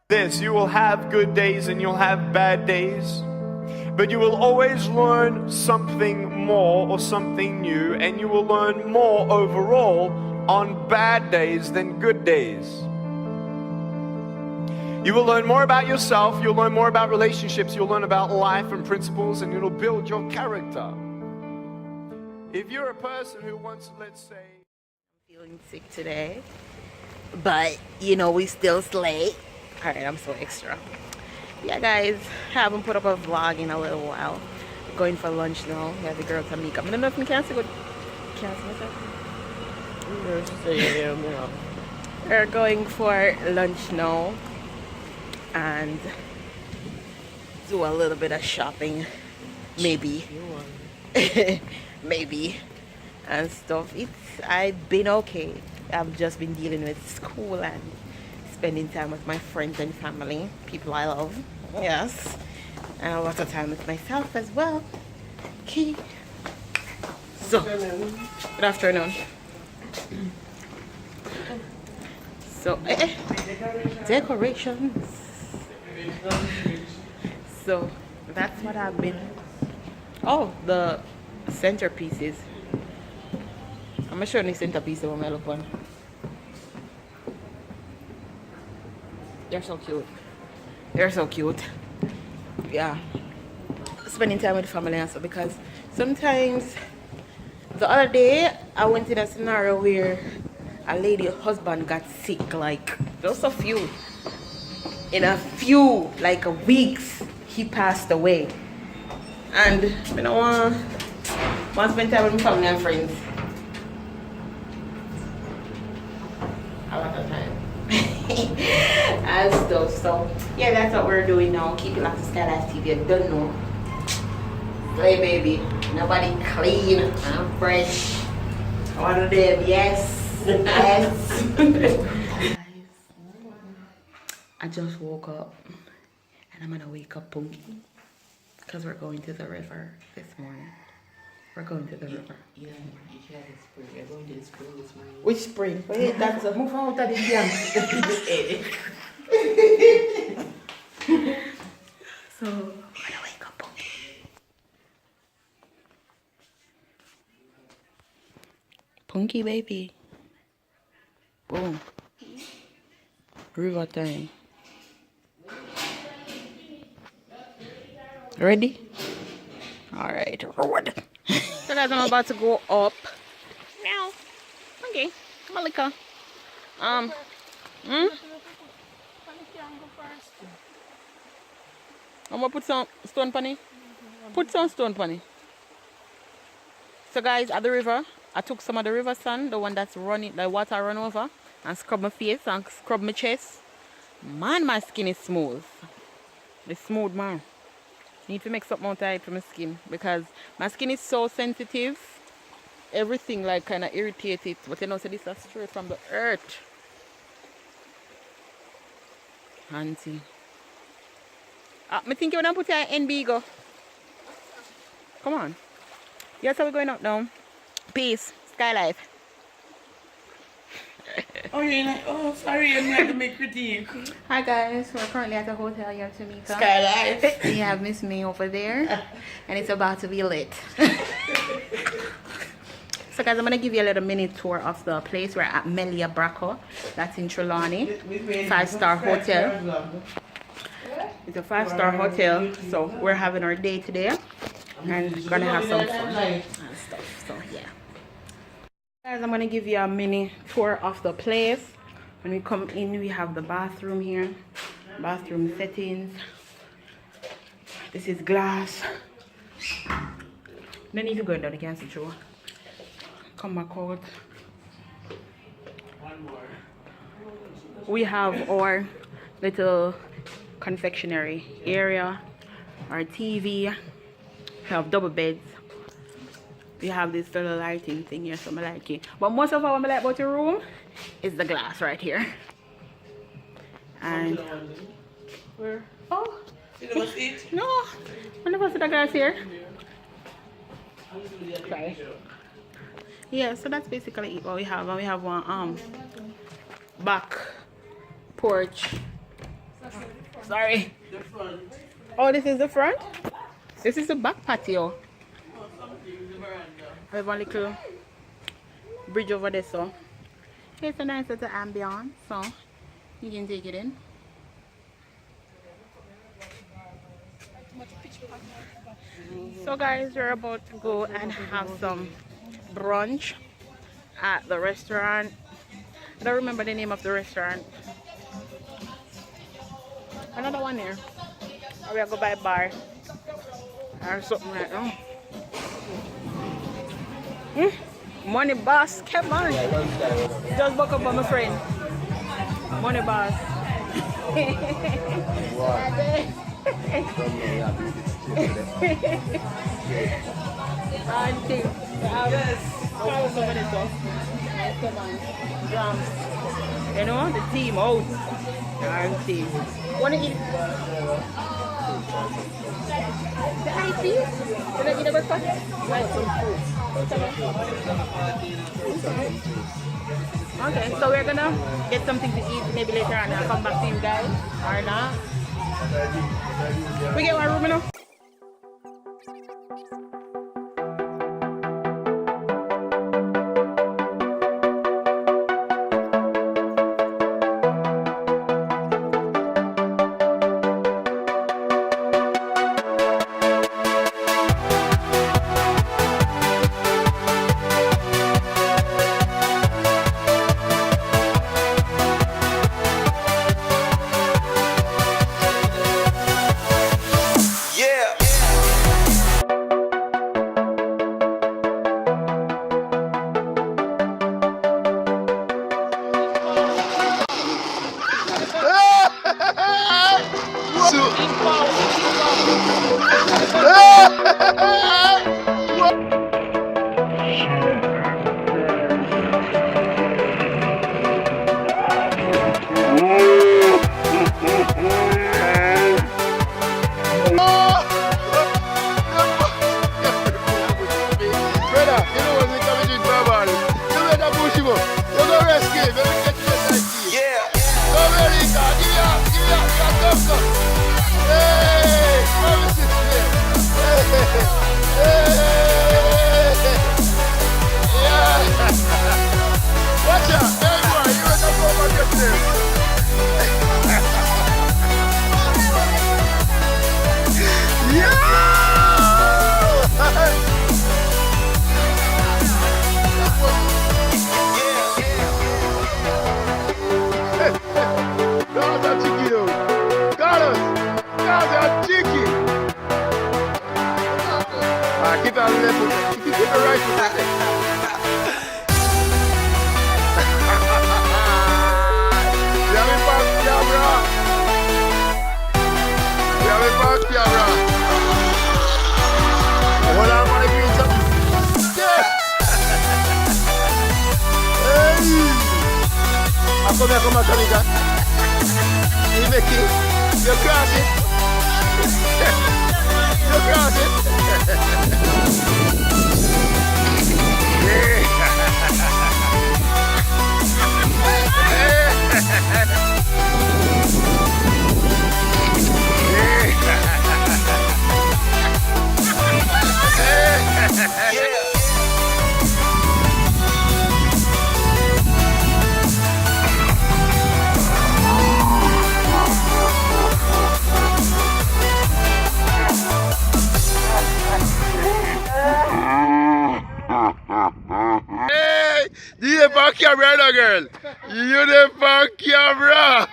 This, you will have good days and you'll have bad days, but you will always learn something more or something new, and you will learn more overall on bad days than good days. You will learn more about yourself, you'll learn more about relationships, you'll learn about life and principles, and it'll build your character. If you're a person who wants, let's say... I'm feeling sick today, but you know, we still slay. Alright, I'm so extra. Yeah guys, haven't put up a vlog in a little while. Going for lunch now. We have the girl Jamaica. I don't know if you can see good. Can I see myself? We're going for lunch now and do a little bit of shopping, maybe. Maybe, and stuff. I've been okay. I've just been dealing with school and spending time with my friends and family, people I love, yes, and a lot of time with myself as well. Okay. So, good afternoon. So, decorations. So, that's what I've been. Oh, the centerpieces. I'm gonna show you the centerpiece of my look on. They're so cute. They're so cute. Yeah. Spending time with family and stuff, because sometimes the other day I went in a scenario where a lady husband got sick, like just a few. In a few like weeks he passed away. And you know want to spend time with my family and friends. A lot of time. And stuff. So yeah, that's what we're doing now. Keep it like the Skylife TV. You don't know. Slay baby. Nobody clean and fresh. One of them, yes. Yes. Guys, I just woke up and I'm gonna wake up Punky because we're going to the river this morning. We're going to the river. Yeah, you had a spring. We're going to the spring this morning. Which spring? Wait, that's a move out of the jam. So, I'm gonna wake up Punky. Punky baby. Boom. River time. Ready? Alright, road. So guys, I'm about to go up. Meow. Okay. Melika. I'm gonna put some stone panny. Put some stone panny. So guys, at the river, I took some of the river sand, the one that's running, the water run over, and scrub my face and scrub my chest. Man, my skin is smooth. It's smooth, man. Need to make something out of it for my skin, because my skin is so sensitive. Everything like kind of irritates it. But you know, so this is straight from the earth. Auntie. I think you want to put your NB go. Come on. Yes, how we're going up now. Peace. Skylife. Oh, you're like, oh, sorry, I'm not to make critique. Hi guys, we're currently at the hotel here in Jamaica. Skylife. We have Miss May over there, and it's about to be lit. So guys, I'm gonna give you a little mini tour of the place. We're at Melia Braco. That's in Trelawney. 5-star hotel. It's a 5-star hotel. So we're having our day today, and gonna have some fun and stuff. So yeah. Guys, I'm gonna give you a mini tour of the place. When we come in, we have the bathroom here, bathroom settings. This is glass. No need to go down, you can see through. Come back out. We have our little confectionery area, our TV. We have double beds. We have this little lighting thing here, so I like it. But most of what I like about the room is the glass right here. And where? Oh, You never see it? no, I never see the glass here. Sorry. Yeah, so that's basically what we have. And we have one back porch Sorry. The front. Oh, this is the front? This is the back patio. Oh, something in the veranda. I have a little bridge over there, so it's a nice little ambience, so you can take it in. So guys, we're about to go and have some brunch at the restaurant. I don't remember the name of the restaurant. Another one here. Or we'll go by a bar or something like that. Money boss, come on. Just buck up on my friend. Money boss. Auntie. Yes. Follow some of this stuff. Come on. Drums. You know, the team out. Auntie. Wanna eat? The IT? You don't eat a breakfast? Right, some food. Okay, so we're gonna get something to eat maybe later on. I'll come back to you guys. Or not. We get one room enough? Come on, Jamaica. You make it. You cross it. You cross it. You the back camera now, girl. You the back camera.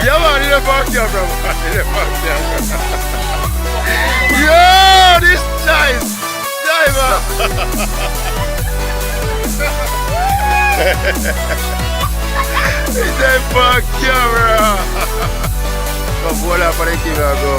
Yeah, man, you the back camera. Yo, this nice. Diver. It's a back camera. Come on, for the camera, go.